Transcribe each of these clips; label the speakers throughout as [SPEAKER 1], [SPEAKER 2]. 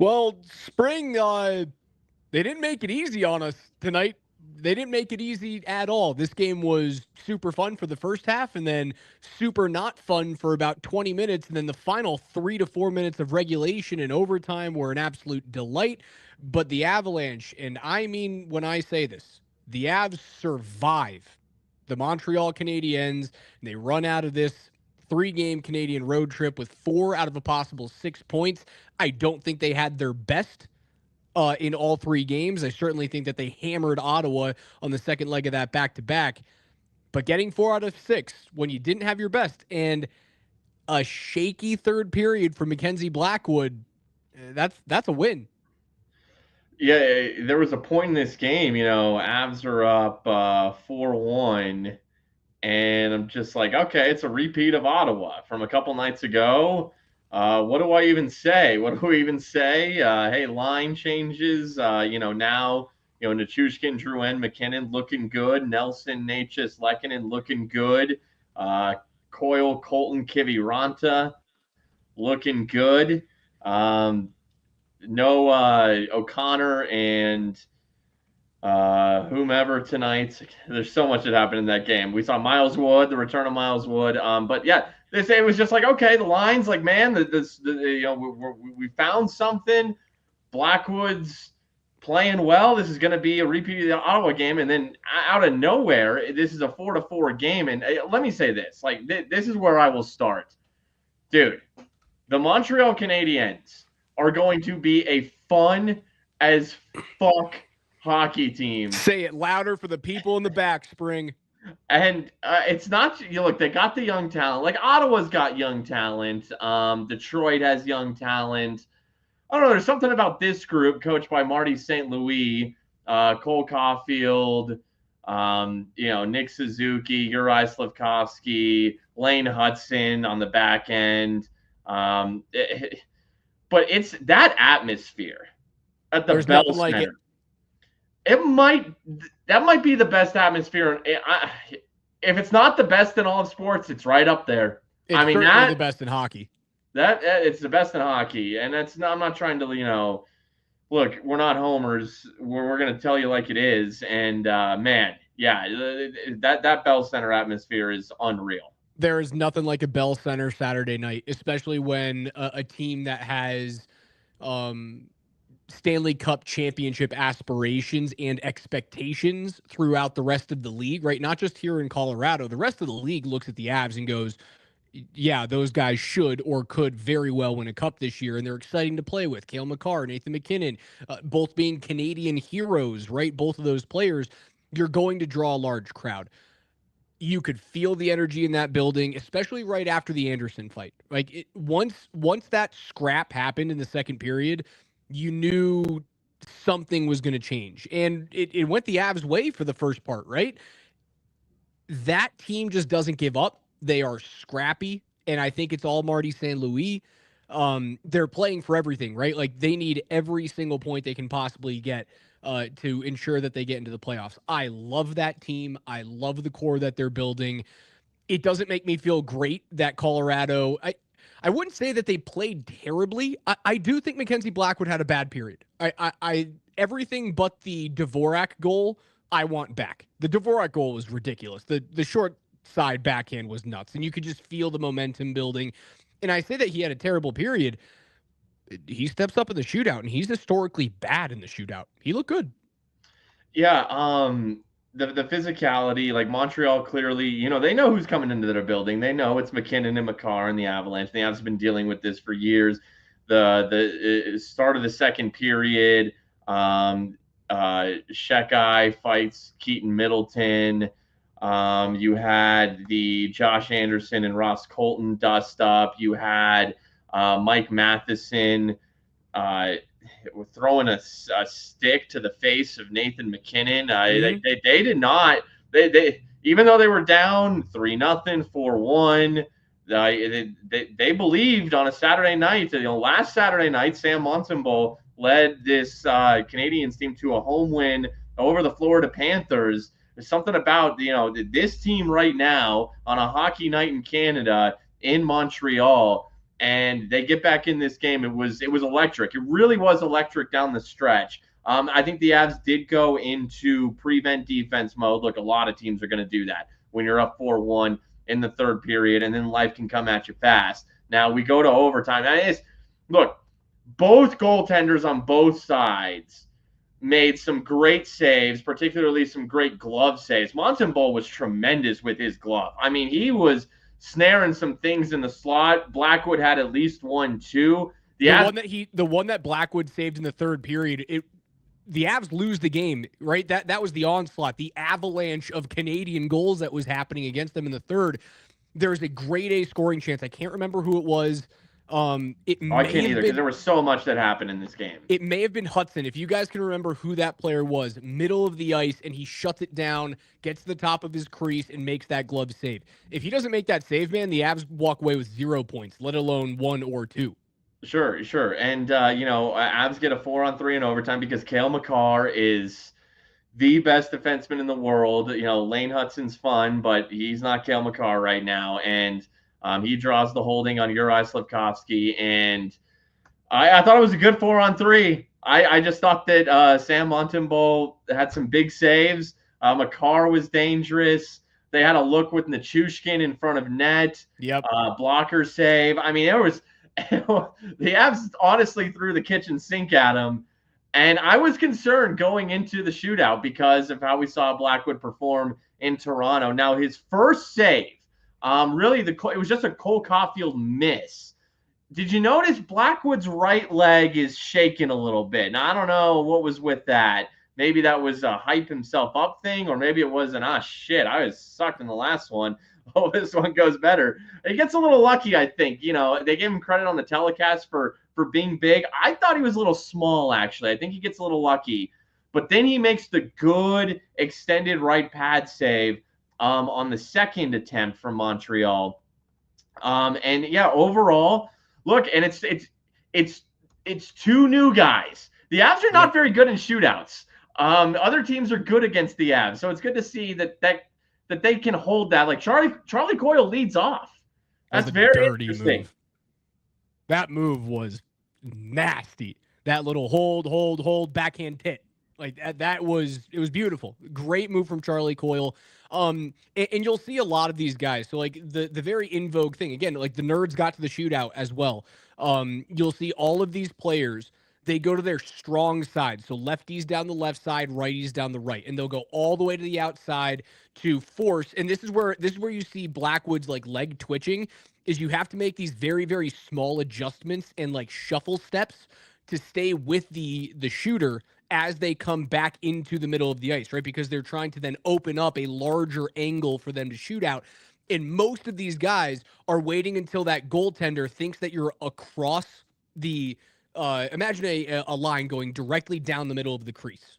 [SPEAKER 1] Well, Spring, they didn't make it easy on us tonight. They didn't make it easy at all. This game was super fun for the first half and then super not fun for about 20 minutes. And then the final 3 to 4 minutes of regulation and overtime were an absolute delight. But the Avalanche, and I mean when I say this, the Avs survive the Montreal Canadiens, and they run out of this 3-game Canadian road trip with 4 out of a possible 6 points. I don't think they had their best in all 3 games. I certainly think that they hammered Ottawa on the second leg of that back-to-back. But getting 4 out of 6 when you didn't have your best and a shaky third period from Mackenzie Blackwood, that's a win.
[SPEAKER 2] Yeah, there was a point in this game, Avs are up 4-1, and I'm just like, okay, it's a repeat of Ottawa from a couple nights ago. What do I even say? What do we even say? Hey, line changes. Now, Nichushkin, Drouin, McKinnon looking good. Nelson, Natchez, Lehkonen looking good. Coyle, Colton, Kiviranta looking good. No O'Connor and whomever tonight. There's so much that happened in that game. We saw Miles Wood, the return of Miles Wood. But yeah, it was just like, okay, the lines, like, man, we found something. Blackwood's playing well. This is going to be a repeat of the Ottawa game, and then out of nowhere, this is a 4-4 game. And let me say this, like, this is where I will start, dude. The Montreal Canadiens are going to be a fun as fuck hockey team.
[SPEAKER 1] Say it louder for the people in the back, Spring.
[SPEAKER 2] And it's not, look, they got the young talent. Like, Ottawa's got young talent. Detroit has young talent. I don't know. There's something about this group, coached by Marty St. Louis, Cole Caulfield, Nick Suzuki, Uri Slafkovsky, Lane Hudson on the back end. But it's that atmosphere at the Bell Center. Like that might be the best atmosphere. If it's not the best in all of sports, it's right up there.
[SPEAKER 1] It's certainly the best in hockey.
[SPEAKER 2] It's the best in hockey, and I'm not trying to, look, we're not homers. We're going to tell you like it is, and man, yeah, that Bell Center atmosphere is unreal.
[SPEAKER 1] There is nothing like a Bell Center Saturday night, especially when a team that has Stanley Cup championship aspirations and expectations throughout the rest of the league, right? Not just here in Colorado. The rest of the league looks at the Avs and goes, yeah, those guys should or could very well win a cup this year, and they're exciting to play with. Cale Makar, Nathan MacKinnon, both being Canadian heroes, right? Both of those players, you're going to draw a large crowd. You could feel the energy in that building, especially right after the Anderson fight. Like, once that scrap happened in the second period, you knew something was going to change. And it went the Avs' way for the first part, right? That team just doesn't give up. They are scrappy, and I think it's all Marty St. Louis. They're playing for everything, right? Like, they need every single point they can possibly get to ensure that they get into the playoffs. I love that team. I love the core that they're building. It doesn't make me feel great that Colorado, I wouldn't say that they played terribly. I do think Mackenzie Blackwood had a bad period. I everything but the Dvorak goal I want back. The Dvorak goal was ridiculous. The short side backhand was nuts, and you could just feel the momentum building. And I say that he had a terrible period. He steps up in the shootout, and he's historically bad in the shootout. He looked good.
[SPEAKER 2] Yeah, the physicality, like, Montreal clearly, they know who's coming into their building. They know it's McKinnon and Makar and the Avalanche. The Avs have been dealing with this for years. The start of the second period, Shekai fights Keaton Middleton. You had the Josh Anderson and Ross Colton dust up. You had Mike Matheson throwing a stick to the face of Nathan MacKinnon. They did not. They even though they were down 3-0, 4-1. They believed on a Saturday night. Last Saturday night, Sam Montembeault led this Canadiens team to a home win over the Florida Panthers. There's something about this team right now on a hockey night in Canada, in Montreal, and they get back in this game. It was electric. It really was electric down the stretch. I think the Avs did go into prevent defense mode. Look, a lot of teams are going to do that when you're up 4-1 in the third period, and then life can come at you fast. Now we go to overtime. Look, both goaltenders on both sides made some great saves, particularly some great glove saves. Montembeault was tremendous with his glove. I mean, he was snaring some things in the slot. Blackwood had at least one, too.
[SPEAKER 1] The one that Blackwood saved in the third period, the Avs lose the game, right? That was the onslaught, the avalanche of Canadian goals that was happening against them in the third. There's a grade A scoring chance. I can't remember who it was.
[SPEAKER 2] I can't either, because there was so much that happened in this game.
[SPEAKER 1] It may have been Hudson. If you guys can remember who that player was, middle of the ice, and he shuts it down, gets to the top of his crease, and makes that glove save. If he doesn't make that save, man, the Avs walk away with 0 points, let alone 1 or 2.
[SPEAKER 2] Sure. And, Avs get a 4-on-3 in overtime because Cale Makar is the best defenseman in the world. Lane Hudson's fun, but he's not Cale Makar right now. And he draws the holding on Uri Slafkovsky. And I thought it was a good 4-on-3. I just thought that Sam Montembeault had some big saves. Makar was dangerous. They had a look with Nichushkin in front of net.
[SPEAKER 1] Yep.
[SPEAKER 2] Blocker save. I mean, the Avs honestly threw the kitchen sink at him. And I was concerned going into the shootout because of how we saw Blackwood perform in Toronto. Now, his first save, it was just a Cole Caulfield miss. Did you notice Blackwood's right leg is shaking a little bit? Now, I don't know what was with that. Maybe that was a hype himself up thing, or maybe it was I was sucked in the last one. Oh, this one goes better. He gets a little lucky, I think. They gave him credit on the telecast for being big. I thought he was a little small, actually. I think he gets a little lucky. But then he makes the good extended right pad save on the second attempt from Montreal. Overall, look, and it's two new guys. The Avs are not very good in shootouts. Other teams are good against the Avs, so it's good to see that they can hold that. Like Charlie Coyle leads off. That's very interesting.
[SPEAKER 1] Move. That move was nasty. That little hold, backhand hit. Like it was beautiful. Great move from Charlie Coyle. And you'll see a lot of these guys. So like the very in vogue thing, again, like the Nerds got to the shootout as well. You'll see all of these players, they go to their strong side. So lefties down the left side, righties down the right, and they'll go all the way to the outside to force. And this is where you see Blackwood's like leg twitching, is you have to make these very, very small adjustments and like shuffle steps to stay with the shooter as they come back into the middle of the ice, right? Because they're trying to then open up a larger angle for them to shoot out. And most of these guys are waiting until that goaltender thinks that you're across the imagine a line going directly down the middle of the crease.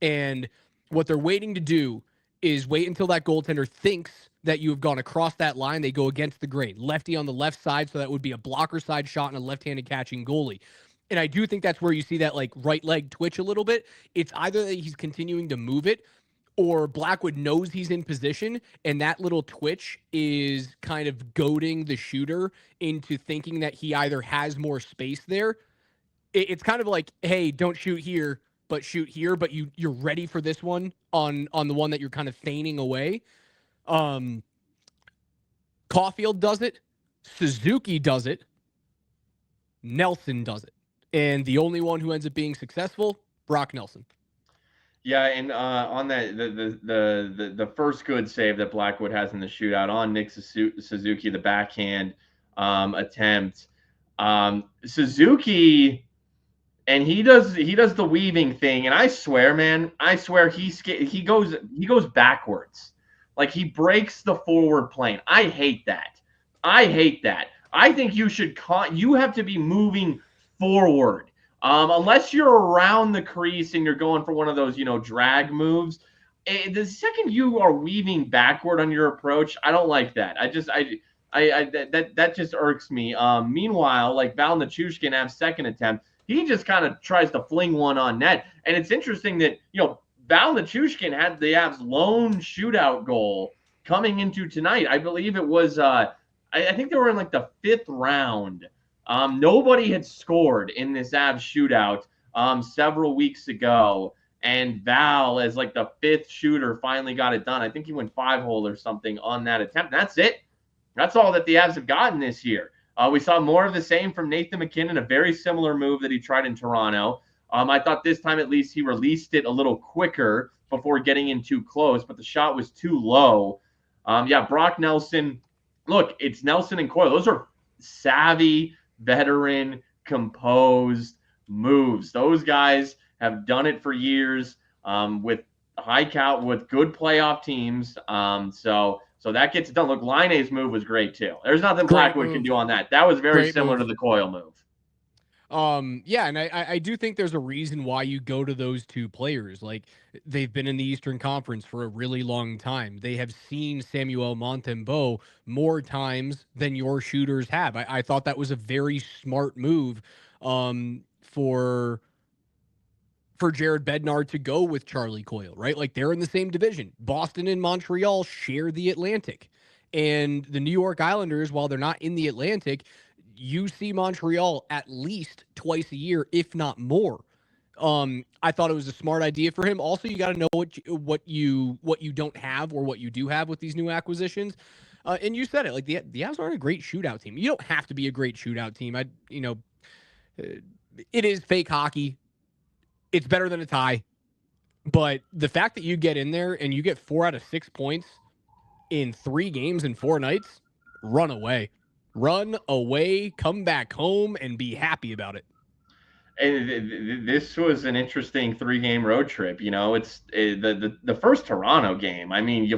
[SPEAKER 1] And what they're waiting to do is wait until that goaltender thinks that you have gone across that line. They go against the grain. Lefty on the left side, so that would be a blocker side shot and a left-handed catching goalie. And I do think that's where you see that like right leg twitch a little bit. It's either that he's continuing to move it, or Blackwood knows he's in position, and that little twitch is kind of goading the shooter into thinking that he either has more space there. It's kind of like, hey, don't shoot here, but shoot here, but you're ready for this one on the one that you're kind of feigning away. Caulfield does it. Suzuki does it. Nelson does it. And the only one who ends up being successful, Brock Nelson.
[SPEAKER 2] Yeah, and on that, the first good save that Blackwood has in the shootout on Nick Suzuki, the backhand attempt. Suzuki, and he does the weaving thing, and I swear, man, he goes backwards, like he breaks the forward plane. I hate that. I think you have to be moving forward. Unless you're around the crease and you're going for one of those, drag moves. The second you are weaving backward on your approach, I don't like that. That just irks me. Meanwhile, like Val Nichushkin Av's second attempt, he just kind of tries to fling one on net. And it's interesting that, Val Nichushkin had the Avs lone shootout goal coming into tonight. I believe it was I think they were in like the 5th round. Nobody had scored in this Avs shootout several weeks ago. And Val, as like the 5th shooter, finally got it done. I think he went 5-hole or something on that attempt. That's it. That's all that the Avs have gotten this year. We saw more of the same from Nathan MacKinnon, a very similar move that he tried in Toronto. I thought this time at least he released it a little quicker before getting in too close, but the shot was too low. Brock Nelson. Look, it's Nelson and Coyle. Those are savvy, veteran, composed moves. Those guys have done it for years with with good playoff teams. So that gets it done. Look, Laine's move was great too. There's nothing Blackwood can do on that. That was very similar to the Coyle move.
[SPEAKER 1] Yeah, and I do think there's a reason why you go to those two players. Like, they've been in the Eastern Conference for a really long time. They have seen Samuel Montembeault more times than your shooters have. I thought that was a very smart move for Jared Bednar to go with Charlie Coyle, right? Like, they're in the same division. Boston and Montreal share the Atlantic. And the New York Islanders, while they're not in the Atlantic, you see Montreal at least twice a year, if not more. I thought it was a smart idea for him. Also, you got to know what you don't have or what you do have with these new acquisitions. And you said it, like the Avs aren't a great shootout team. You don't have to be a great shootout team. It is fake hockey. It's better than a tie. But the fact that you get in there and you get 4 out of 6 points in 3 games in 4 nights, run away. Run away, come back home, and be happy about it.
[SPEAKER 2] And this was an interesting 3-game road trip. It's the first Toronto game. I mean,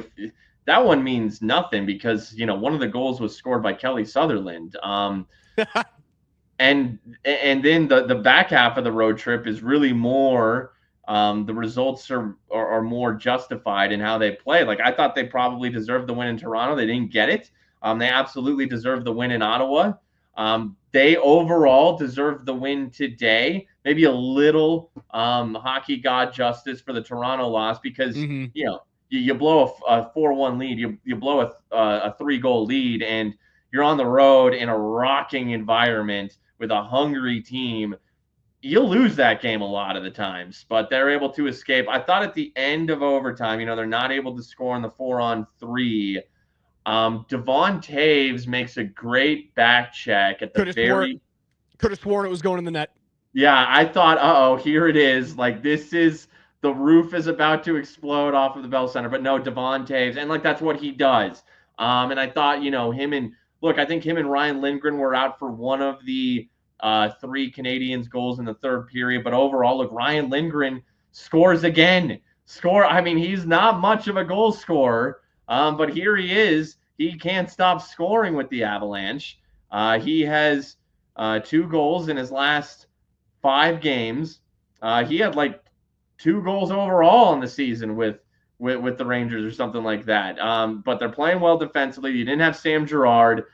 [SPEAKER 2] that one means nothing because one of the goals was scored by Kelly Sutherland. And then the back half of the road trip is really more. The results are more justified in how they play. Like, I thought they probably deserved the win in Toronto. They didn't get it. They absolutely deserved the win in Ottawa. They overall deserved the win today. Maybe a little hockey god justice for the Toronto loss because you blow a 4-1 lead, you blow a 3-goal lead, and you're on the road in a rocking environment with a hungry team. You'll lose that game a lot of the times, but they're able to escape. I thought at the end of overtime, they're not able to score in the 4-on-3. Devon Taves makes a great back check at the
[SPEAKER 1] could have sworn it was going in the net.
[SPEAKER 2] Yeah, I thought, here it is. Like, the roof is about to explode off of the Bell Center. But no, Devon Taves, and that's what he does. And I thought, I think him and Ryan Lindgren were out for one of the 3 Canadiens goals in the 3rd period. But overall, look, Ryan Lindgren scores again. I mean, he's not much of a goal scorer. But here he is. He can't stop scoring with the Avalanche. He has 2 goals in his last 5 games. He had 2 goals overall in the season with the Rangers or something like that. But they're playing well defensively. You didn't have Sam Girard.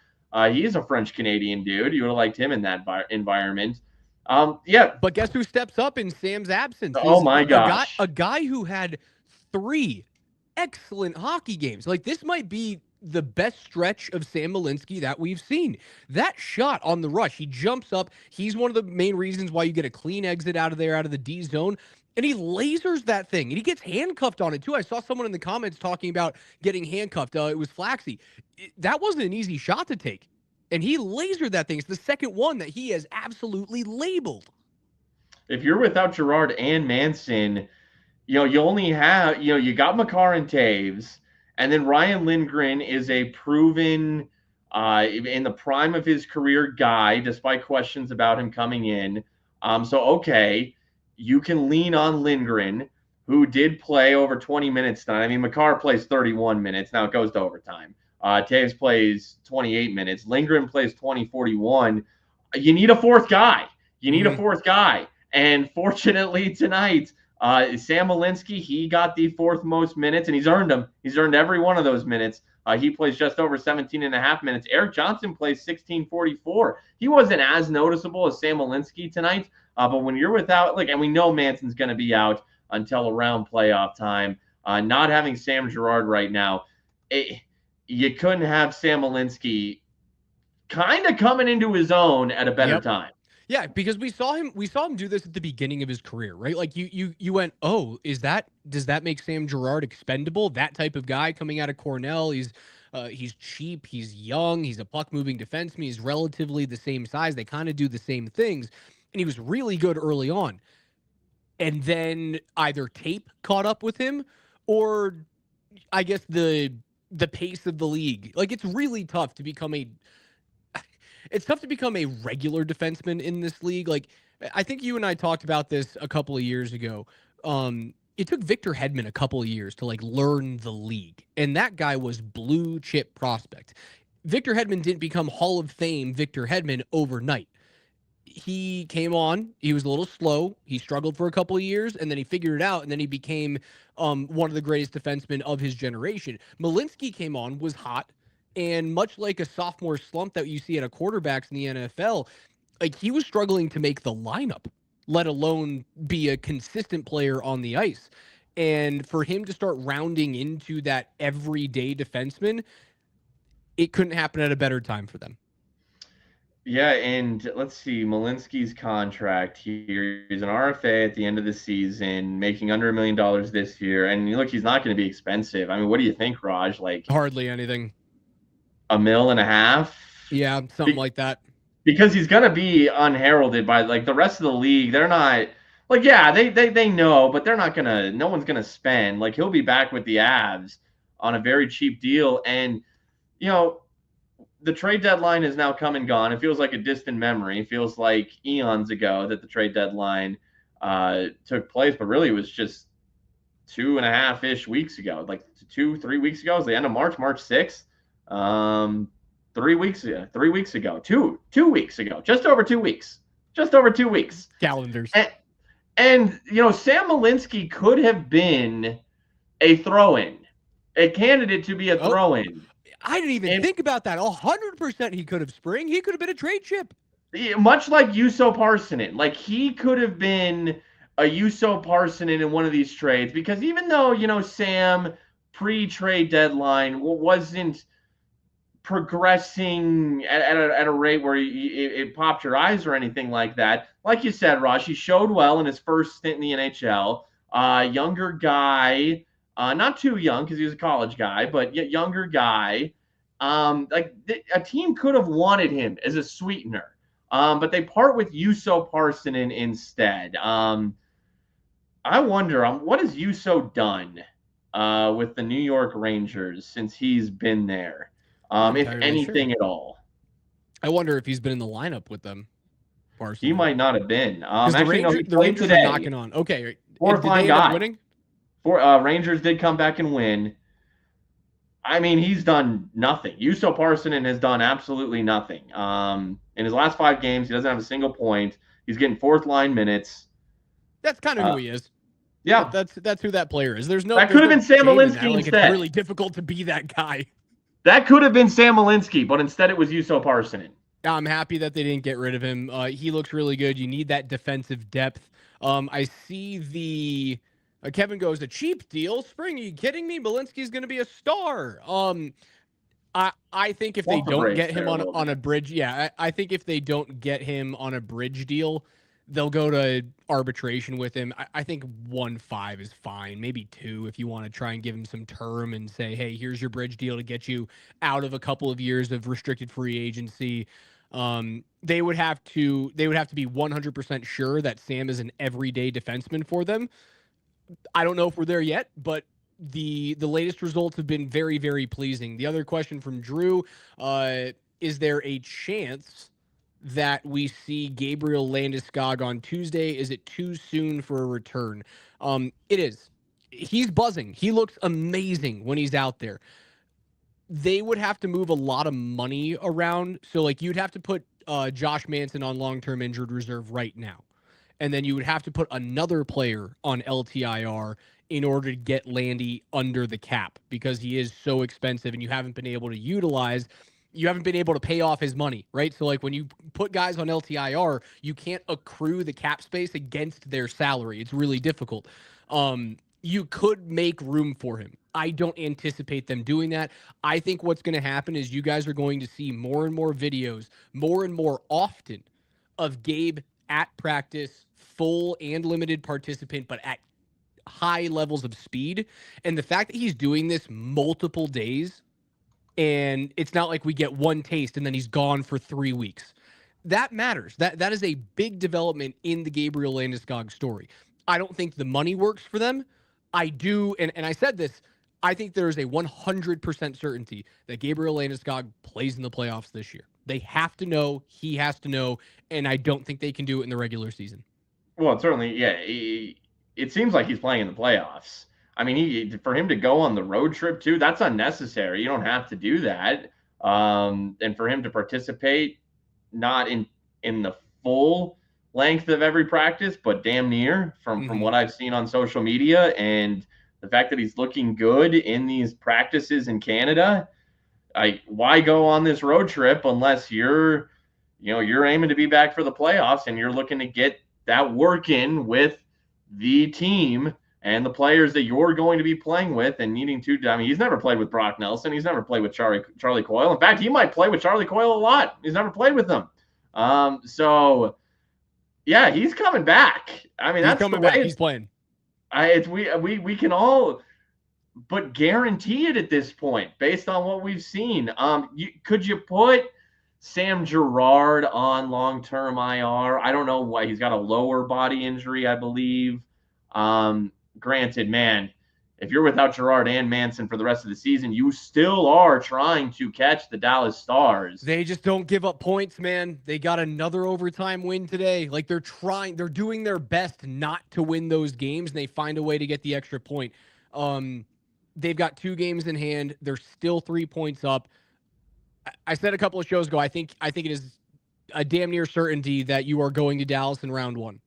[SPEAKER 2] He's a French-Canadian dude. You would have liked him in that environment.
[SPEAKER 1] But guess who steps up in Sam's absence?
[SPEAKER 2] Oh, my gosh.
[SPEAKER 1] A guy who had 3 excellent hockey games. This might be the best stretch of Sam Malinsky that we've seen. That shot on the rush, he jumps up. He's one of the main reasons why you get a clean exit out of the D zone. And he lasers that thing. And he gets handcuffed on it, too. I saw someone in the comments talking about getting handcuffed. It was Flaxy. That wasn't an easy shot to take. And he lasered that thing. It's the second one that he has absolutely labeled.
[SPEAKER 2] If you're without Girard and Manson, you only have, you got Makar and Taves, and then Ryan Lindgren is a proven, in the prime of his career guy, despite questions about him coming in. Okay, you can lean on Lindgren, who did play over 20 minutes tonight. I mean, Makar plays 31 minutes. Now it goes to overtime. Taves plays 28 minutes. Lindgren plays 41. You need a 4th guy. A 4th guy. And fortunately tonight, Sam Malinsky, he got the 4th most minutes, and he's earned them. He's earned every one of those minutes. He plays just over 17.5 minutes. Eric Johnson plays 16:44. He wasn't as noticeable as Sam Malinsky tonight, but when you're without, and we know Manson's going to be out until around playoff time, not having Sam Girard right now, you couldn't have Sam Malinsky kind of coming into his own at a better
[SPEAKER 1] Yep.
[SPEAKER 2] time.
[SPEAKER 1] Yeah, because we saw him do this at the beginning of his career, right? Like you went, "Oh, does that make Sam Girard expendable? That type of guy coming out of Cornell, he's cheap, he's young, he's a puck moving defenseman, he's relatively the same size. They kind of do the same things." And he was really good early on. And then either tape caught up with him or I guess the pace of the league. Like it's tough to become a regular defenseman in this league. Like I think you and I talked about this a couple of years ago. It took Victor Hedman a couple of years to like learn the league, and that guy was blue chip prospect. Victor Hedman didn't become Hall of Fame Victor Hedman overnight. He came on, he was a little slow, he struggled for a couple of years, and then he figured it out, and then he became one of the greatest defensemen of his generation. Malinsky came on, was hot, and much like a sophomore slump that you see at a quarterbacks in the NFL, like he was struggling to make the lineup, let alone be a consistent player on the ice. And for him to start rounding into that everyday defenseman, it couldn't happen at a better time for them.
[SPEAKER 2] Yeah, and let's see, Malinsky's contract here. He's an RFA at the end of the season, making under $1 million this year. And look, he's not going to be expensive. I mean, what do you think, Raj? Like
[SPEAKER 1] Hardly anything.
[SPEAKER 2] $1.5 million?
[SPEAKER 1] Yeah, something like that.
[SPEAKER 2] Because he's going to be unheralded by like the rest of the league. They're not like, yeah, they know, but they're not going to, no one's going to spend. Like he'll be back with the Avs on a very cheap deal. And, you know, the trade deadline is now come and gone. It feels like a distant memory. It feels like eons ago that the trade deadline took place, but really it was just 2.5-ish weeks ago, like 2-3 weeks ago. It was the end of March 6th. 3 weeks ago, 3 weeks ago, 2 weeks ago, just over 2 weeks.
[SPEAKER 1] Calendars.
[SPEAKER 2] And you know, Sam Malinsky could have been a throw-in, a candidate to be a throw-in.
[SPEAKER 1] I didn't even think about that. 100% he could have spring. He could have been a trade chip.
[SPEAKER 2] Much like Juuso Parssinen. Like he could have been a Juuso Parssinen in one of these trades because even though, you know, Sam pre-trade deadline wasn't progressing at a rate where it popped your eyes or anything like that. Like you said, Raj, he showed well in his first stint in the NHL. Younger guy, not too young because he was a college guy, but yet younger guy. A team could have wanted him as a sweetener, but they part with Juuso Parssinen instead. I wonder, what has Juuso done with the New York Rangers since he's been there? If anything at all.
[SPEAKER 1] I wonder if he's been in the lineup with them.
[SPEAKER 2] Parssinen. He might not have been.
[SPEAKER 1] The Rangers are knocking on. Okay.
[SPEAKER 2] Fourth line guy. Winning? Rangers did come back and win. I mean, he's done nothing. Juuso Parssinen has done absolutely nothing. In his last 5 games, he doesn't have a single point. He's getting fourth line minutes.
[SPEAKER 1] That's kind of who he is.
[SPEAKER 2] Yeah,
[SPEAKER 1] that's who that player is. That
[SPEAKER 2] could have been Sam Malinsky instead.
[SPEAKER 1] It's really difficult to be that guy.
[SPEAKER 2] That could have been Sam Malinsky, but instead it was Juuso Parssinen.
[SPEAKER 1] I'm happy that they didn't get rid of him. He looks really good. You need that defensive depth. I see the Kevin goes, a cheap deal. Spring, are you kidding me? Malinsky's going to be a star. I think if they don't get him on a bridge, I think if they don't get him on a bridge deal, they'll go to arbitration with him. I think 1.5 is fine, maybe 2 if you want to try and give him some term and say, hey, here's your bridge deal to get you out of a couple of years of restricted free agency. They would have to be 100% sure that Sam is an everyday defenseman for them. I don't know if we're there yet, but the latest results have been very, very pleasing. The other question from Drew, is there a chance that we see Gabriel Landeskog on Tuesday? Is it too soon for a return? It is. He's buzzing. He looks amazing when he's out there. They would have to move a lot of money around. So, like, you'd have to put Josh Manson on long-term injured reserve right now. And then you would have to put another player on LTIR in order to get Landy under the cap because he is so expensive and you haven't been able to pay off his money, right? So like when you put guys on LTIR, you can't accrue the cap space against their salary. It's really difficult. You could make room for him. I don't anticipate them doing that. I think what's going to happen is you guys are going to see more and more videos, more and more often, of Gabe at practice, full and limited participant, but at high levels of speed. And the fact that he's doing this multiple days, and it's not like we get one taste and then he's gone for 3 weeks. That matters. That is a big development in the Gabriel Landeskog story. I don't think the money works for them. I do, and I said this, I think there is a 100% certainty that Gabriel Landeskog plays in the playoffs this year. They have to know, he has to know, and I don't think they can do it in the regular season.
[SPEAKER 2] Well, certainly, yeah. It seems like he's playing in the playoffs. I mean, for him to go on the road trip too, that's unnecessary. You don't have to do that. And for him to participate, not in the full length of every practice, but damn near from what I've seen on social media, and the fact that he's looking good in these practices in Canada. Why go on this road trip unless you're aiming to be back for the playoffs and you're looking to get that work in with the team and the players that you're going to be playing with and needing to. I mean, he's never played with Brock Nelson. He's never played with Charlie Coyle. In fact, he might play with Charlie Coyle a lot. He's never played with them. So, yeah, he's coming back. I mean, that's coming
[SPEAKER 1] back. He's playing.
[SPEAKER 2] We can all but guarantee it at this point based on what we've seen. Could you put Sam Girard on long-term IR? I don't know why. He's got a lower body injury, I believe. Granted, man, if you're without Girard and Manson for the rest of the season, you still are trying to catch the Dallas Stars.
[SPEAKER 1] They just don't give up points, man. They got another overtime win today. Like, they're doing their best not to win those games, and they find a way to get the extra point. They've got 2 games in hand. They're still 3 points up. I said a couple of shows ago, I think it is a damn near certainty that you are going to Dallas in round 1.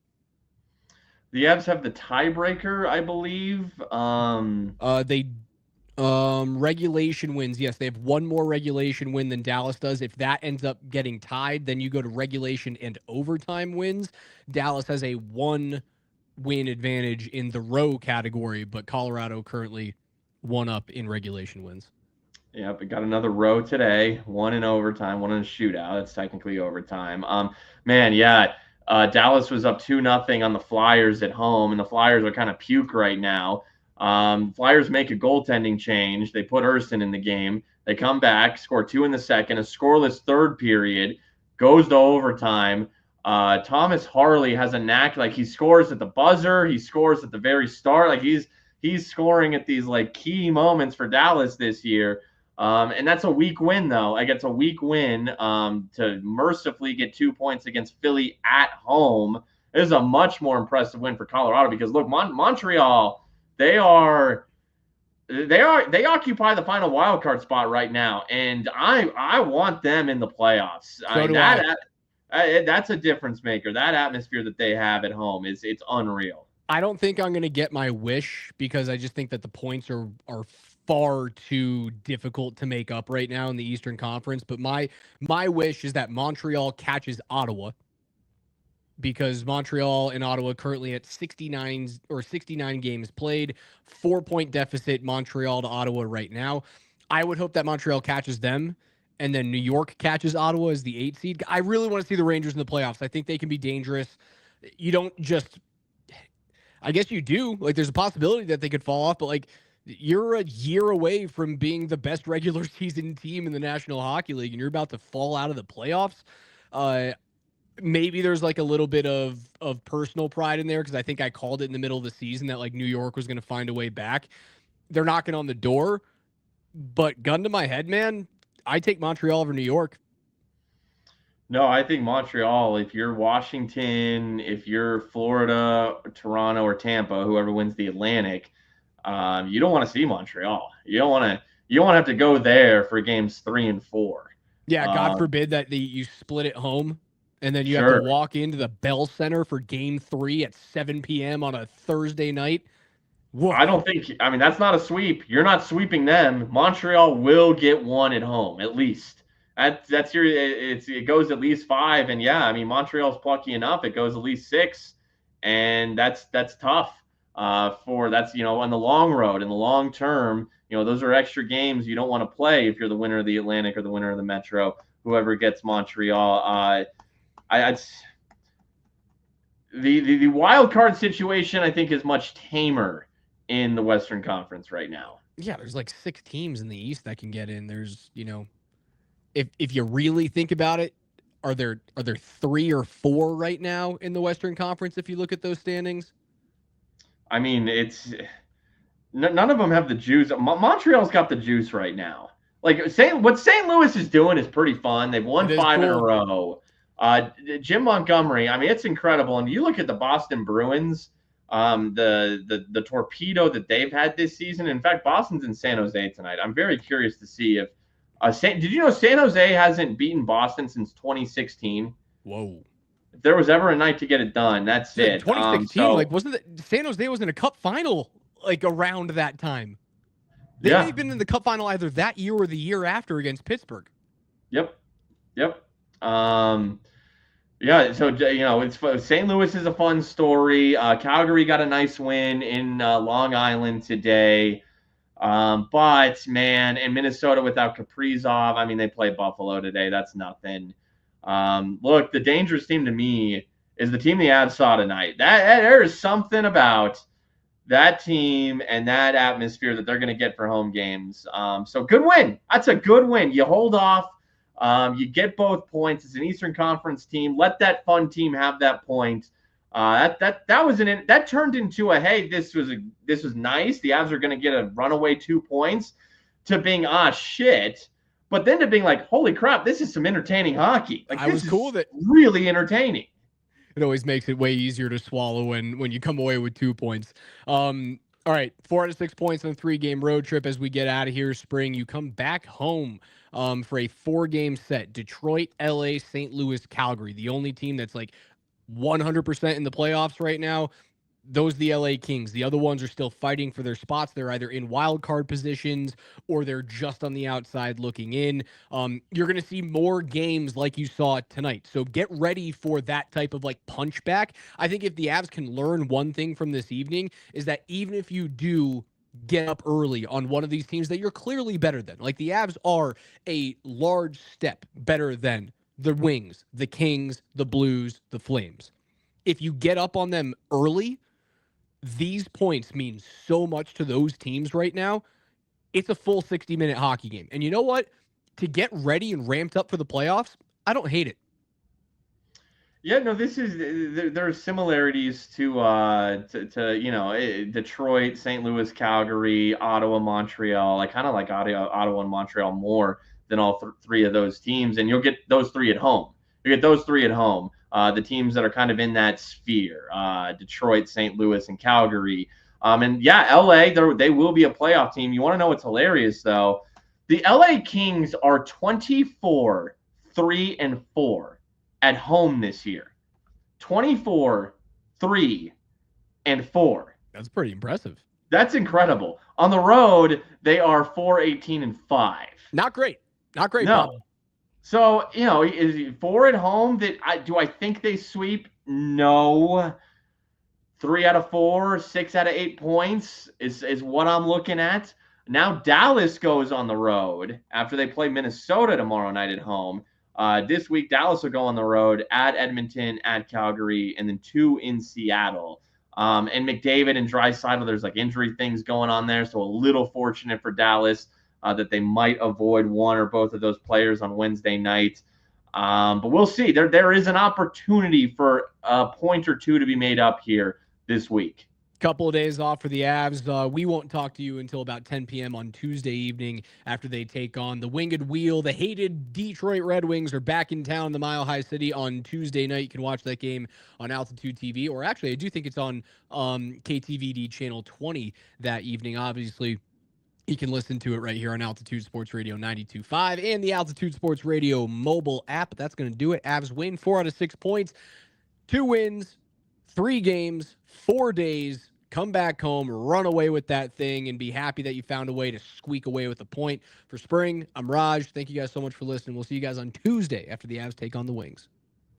[SPEAKER 2] The Avs have the tiebreaker, I believe.
[SPEAKER 1] They regulation wins. Yes, they have one more regulation win than Dallas does. If that ends up getting tied, then you go to regulation and overtime wins. Dallas has a 1 win advantage in the row category, but Colorado currently 1 up in regulation wins.
[SPEAKER 2] Yep, we got another row today. 1 in overtime, 1 in a shootout. That's technically overtime. Man, yeah. Dallas was up 2-0 on the Flyers at home, and the Flyers are kind of puke right now. Flyers make a goaltending change. They put Erston in the game. They come back, score 2 in the second, a scoreless third period, goes to overtime. Thomas Harley has a knack, like he scores at the buzzer, he scores at the very start. Like he's scoring at these like key moments for Dallas this year. And that's a weak win, though. Like, it's a weak win to mercifully get 2 points against Philly at home. It is a much more impressive win for Colorado because, look, Montreal, they occupy the final wild card spot right now, and I want them in the playoffs. That's a difference maker. That atmosphere that they have at home it's unreal.
[SPEAKER 1] I don't think I'm going to get my wish because I just think that the points are far too difficult to make up right now in the Eastern Conference. But my wish is that Montreal catches Ottawa, because Montreal and Ottawa currently at 69 games played, 4-point deficit Montreal to Ottawa right now. I would hope that Montreal catches them, and then New York catches Ottawa as the 8 seed. I really want to see the Rangers in the playoffs. I think they can be dangerous. You don't just, I guess you do. Like, there's a possibility that they could fall off, but like, you're a year away from being the best regular season team in the National Hockey League, and you're about to fall out of the playoffs. Maybe there's like a little bit of personal pride in there because I think I called it in the middle of the season that like New York was going to find a way back. They're knocking on the door, but gun to my head, man, I take Montreal over New York.
[SPEAKER 2] No, I think Montreal, if you're Washington, if you're Florida, Toronto, or Tampa, whoever wins the Atlantic, you don't want to see Montreal. You don't want to have to go there for games 3 and 4.
[SPEAKER 1] Yeah, God forbid that you split at home and then you have to walk into the Bell Center for game 3 at 7 p.m. on a Thursday night.
[SPEAKER 2] Whoa. I mean, that's not a sweep. You're not sweeping them. Montreal will get 1 at home, at least. It goes at least 5. And yeah, I mean, Montreal's plucky enough. It goes at least 6. And that's tough. for that's, on the long road, in the long term, those are extra games you don't want to play if you're the winner of the Atlantic or the winner of the Metro, whoever gets Montreal. The wild card situation, I think, is much tamer in the Western Conference right now.
[SPEAKER 1] Yeah, there's like 6 teams in the East that can get in. There's, if you really think about it, are there 3 or 4 right now in the Western Conference if you look at those standings?
[SPEAKER 2] I mean, it's none of them have the juice. Montreal's got the juice right now. Like what St. Louis is doing is pretty fun. They've won 5 in a row. Jim Montgomery, I mean, it's incredible. And you look at the Boston Bruins, the torpedo that they've had this season. In fact, Boston's in San Jose tonight. I'm very curious to see if did you know San Jose hasn't beaten Boston since 2016?
[SPEAKER 1] Whoa.
[SPEAKER 2] If there was ever a night to get it done, that's it.
[SPEAKER 1] 2016, wasn't it San Jose was in a cup final around that time? They may have been in the cup final either that year or the year after against Pittsburgh.
[SPEAKER 2] Yep. Yeah, so it's St. Louis is a fun story. Calgary got a nice win in Long Island today, but man, in Minnesota without Kaprizov, I mean, they play Buffalo today. That's nothing. Look, the dangerous team to me is the team the Avs saw tonight. That there is something about that team and that atmosphere that they're going to get for home games. So good win. That's a good win. You hold off. You get both points. It's an Eastern Conference team. Let that fun team have that point. That turned into a, hey, this was nice. The Avs are going to get a runaway 2 points, to being shit. But then to being like, holy crap, this is some entertaining hockey. Like, this is cool. That really entertaining.
[SPEAKER 1] It always makes it way easier to swallow when you come away with 2 points. All right, 4 out of 6 points on a 3-game road trip as we get out of here. Spring, you come back home for a 4-game set. Detroit, LA, St. Louis, Calgary. The only team that's like 100% in the playoffs right now. Those are the LA Kings. The other ones are still fighting for their spots. They're either in wild card positions or they're just on the outside looking in. You're going to see more games like you saw tonight. So get ready for that type of punch back. I think if the Avs can learn one thing from this evening is that even if you do get up early on one of these teams that you're clearly better than, like the Avs are a large step better than the Wings, the Kings, the Blues, the Flames. If you get up on them early, these points mean so much to those teams right now. It's a full 60-minute hockey game. And you know what? To get ready and ramped up for the playoffs, I don't hate it.
[SPEAKER 2] Yeah, no, there are similarities to Detroit, St. Louis, Calgary, Ottawa, Montreal. I kind of like Ottawa and Montreal more than all 3 of those teams. And you'll get those 3 at home. The teams that are kind of in that sphere, Detroit, St. Louis, and Calgary. And yeah, LA, they will be a playoff team. You want to know what's hilarious, though? The LA Kings are 24-3-4 at home this year. 24-3-4.
[SPEAKER 1] That's pretty impressive.
[SPEAKER 2] That's incredible. On the road, they are 4-18-5.
[SPEAKER 1] Not great. No.
[SPEAKER 2] Bob. So, is 4 at home? Do I think they sweep? No. 3 out of 4, 6 out of 8 points is what I'm looking at. Now Dallas goes on the road after they play Minnesota tomorrow night at home. This week, Dallas will go on the road at Edmonton, at Calgary, and then 2 in Seattle. And McDavid and Draisaitl, there's injury things going on there, so a little fortunate for Dallas. That they might avoid one or both of those players on Wednesday night. But we'll see. There is an opportunity for a point or 2 to be made up here this week.
[SPEAKER 1] Couple of days off for the Avs. We won't talk to you until about 10 p.m. on Tuesday evening after they take on the Winged Wheel. The hated Detroit Red Wings are back in town, the Mile High City, on Tuesday night. You can watch that game on Altitude TV, or actually, I do think it's on KTVD Channel 20 that evening. Obviously, you can listen to it right here on Altitude Sports Radio 92.5 and the Altitude Sports Radio mobile app. That's going to do it. Avs win 4 out of 6 points, 2 wins, 3 games, 4 days. Come back home, run away with that thing, and be happy that you found a way to squeak away with a point. For Spring, I'm Raj. Thank you guys so much for listening. We'll see you guys on Tuesday after the Avs take on the Wings.